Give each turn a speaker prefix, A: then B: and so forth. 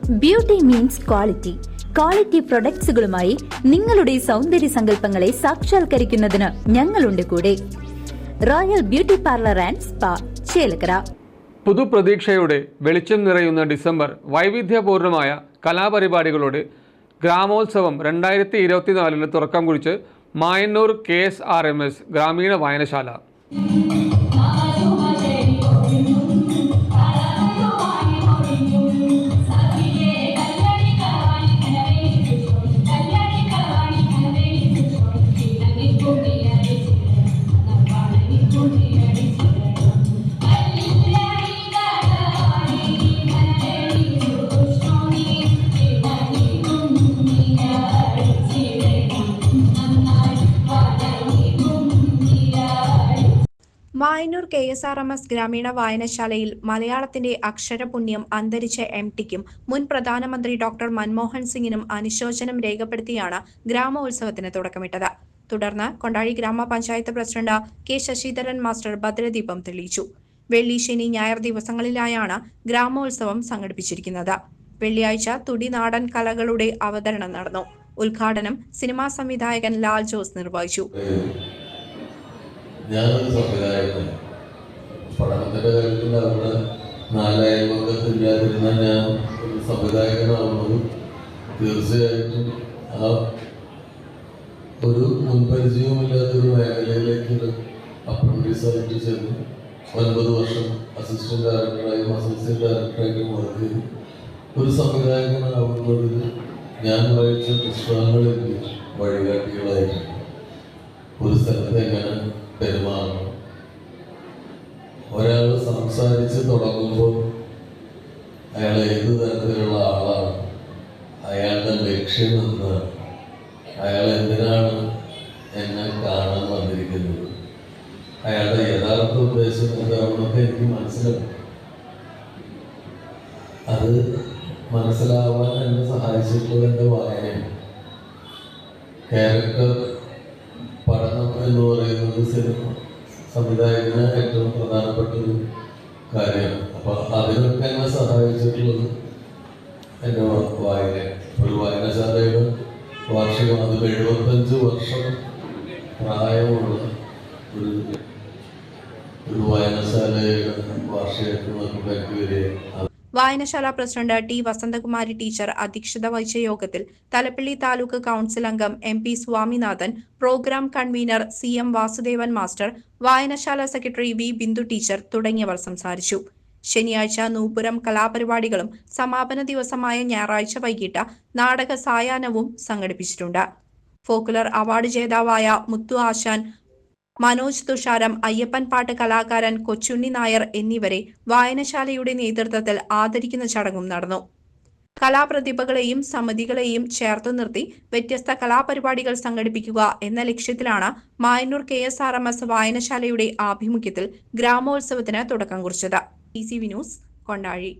A: Beauty means quality. Quality പ്രൊഡക്ട്സുകളുമായി നിങ്ങളുടെ സൗന്ദര്യ സങ്കല്പങ്ങളെ സാക്ഷാത്കരിക്കുന്നതിന് ഞങ്ങളുണ്ട് കൂടെ. Royal beauty parlour and spa, Chelakkara.
B: പുതുപ്രതീക്ഷയുടെ വെളിച്ചം നിറയുന്ന ഡിസംബർ വൈവിധ്യപൂർണമായ കലാപരിപാടികളോട് ഗ്രാമോത്സവം 2024 തുറക്കം കുറിച്ച് മായന്നൂർ KSRMS ഗ്രാമീണ വായനശാല.
C: മായന്നൂർ KSRMS ഗ്രാമീണ വായനശാലയിൽ മലയാളത്തിന്റെ അക്ഷരപുണ്യം അന്തരിച്ച MTക്കും മുൻ പ്രധാനമന്ത്രി ഡോക്ടർ മൻമോഹൻ സിംഗിനും അനുശോചനം രേഖപ്പെടുത്തിയാണ് ഗ്രാമോത്സവത്തിന് തുടക്കമിട്ടത്. തുടർന്ന് കൊണ്ടാഴി ഗ്രാമപഞ്ചായത്ത് പ്രസിഡന്റ് K. ശശിധരൻ മാസ്റ്റർ ഭദ്രദീപം തെളിയിച്ചു. വെള്ളി, ശനി, ഞായർ ദിവസങ്ങളിലായാണ് ഗ്രാമോത്സവം സംഘടിപ്പിച്ചിരിക്കുന്നത്. വെള്ളിയാഴ്ച തുടി നാടൻ കലകളുടെ അവതരണം നടന്നു. ഉദ്ഘാടനം സിനിമാ സംവിധായകൻ ലാൽ ജോസ് നിർവഹിച്ചു.
D: ഞാനൊരു സംവിധായകനാണ്. പഠനത്തിൻ്റെ കാര്യത്തിൽ അവിടെ 4 അയൽപക്കത്തില്ലാതിരുന്ന ഞാൻ ഒരു സംവിധായകനാവുന്നത് തീർച്ചയായിട്ടും ആ ഒരു മുൻപരിചയവുമില്ലാത്തൊരു മേഖലയിലേക്ക് അപ്രന്റീസായിട്ട് ചെന്ന് 9 വർഷം അസിസ്റ്റന്റ് ഡയറക്ടറായും അസോസിയേറ്റ് ഡയറക്ടറായിട്ടും വർക്ക് ചെയ്തു. ഒരു സംവിധായകനാവുന്നതിൽ ഞാൻ വായിച്ച പുസ്തകങ്ങളിൽ വഴികാട്ടികളായിട്ടുണ്ട്. ഒരു സ്ഥലത്ത് എങ്ങനെ പെരുമാറണം, ഒരാൾ സംസാരിച്ച് തുടങ്ങുമ്പോൾ അയാൾ ഏത് തരത്തിലുള്ള ആളാണ്, അയാളുടെ ലക്ഷ്യം എന്താണ്, അയാൾ എന്തിനാണ് എന്നെ കാണാൻ വന്നിരിക്കുന്നത്, അയാളുടെ യഥാർത്ഥ ഉദ്ദേശം എന്താണെന്നൊക്കെ എനിക്ക് മനസ്സിലാവും. അത് മനസ്സിലാവാൻ എന്നെ സഹായിച്ചിട്ടുള്ളത് എൻ്റെ വായനയാണ്. ക്യാരക്ടർ പഠനം എന്ന് പറയുന്നത് സിനിമ സംവിധായകന് ഏറ്റവും പ്രധാനപ്പെട്ട ഒരു കാര്യമാണ്. അപ്പോൾ അതിനൊക്കെ എന്നെ സഹായിച്ചിട്ടുള്ളത് എൻ്റെ വായന. ഒരു വായനശാലയുടെ വാർഷികം, അത് 75 വർഷം പ്രായമുള്ള ഒരു വായനശാലയുടെ വാർഷികത്തിൽ നമുക്ക് വരിക.
C: വായനശാല പ്രസിഡന്റ് T. വസന്തകുമാരി ടീച്ചർ അധ്യക്ഷത വഹിച്ച യോഗത്തിൽ തലപ്പള്ളി താലൂക്ക് കൌൺസിൽ അംഗം MP Swaminathan, programme convener CM Vasudevan master, വായനശാല സെക്രട്ടറി V. ബിന്ദു ടീച്ചർ തുടങ്ങിയവർ സംസാരിച്ചു. ശനിയാഴ്ച നൂപുരം കലാപരിപാടികളും സമാപന ദിവസമായ ഞായറാഴ്ച വൈകിട്ട് നാടക സായാഹ്നവും സംഘടിപ്പിച്ചിട്ടുണ്ട്. ഫോക്കുലർ അവാർഡ് ജേതാവായ മുത്തു ആശാൻ, മനോജ് തുഷാരം, അയ്യപ്പൻ പാട്ട് കലാകാരൻ കൊച്ചുണ്ണി നായർ എന്നിവരെ വായനശാലയുടെ നേതൃത്വത്തിൽ ആദരിക്കുന്ന ചടങ്ങും നടന്നു. കലാപ്രതിഭകളെയും സമിതികളെയും ചേർത്തു നിർത്തി വ്യത്യസ്ത കലാപരിപാടികൾ സംഘടിപ്പിക്കുക എന്ന ലക്ഷ്യത്തിലാണ് മായന്നൂർ KSRMS വായനശാലയുടെ ആഭിമുഖ്യത്തിൽ ഗ്രാമോത്സവത്തിന് തുടക്കം കുറിച്ചത്. TCV news, Kondazhy.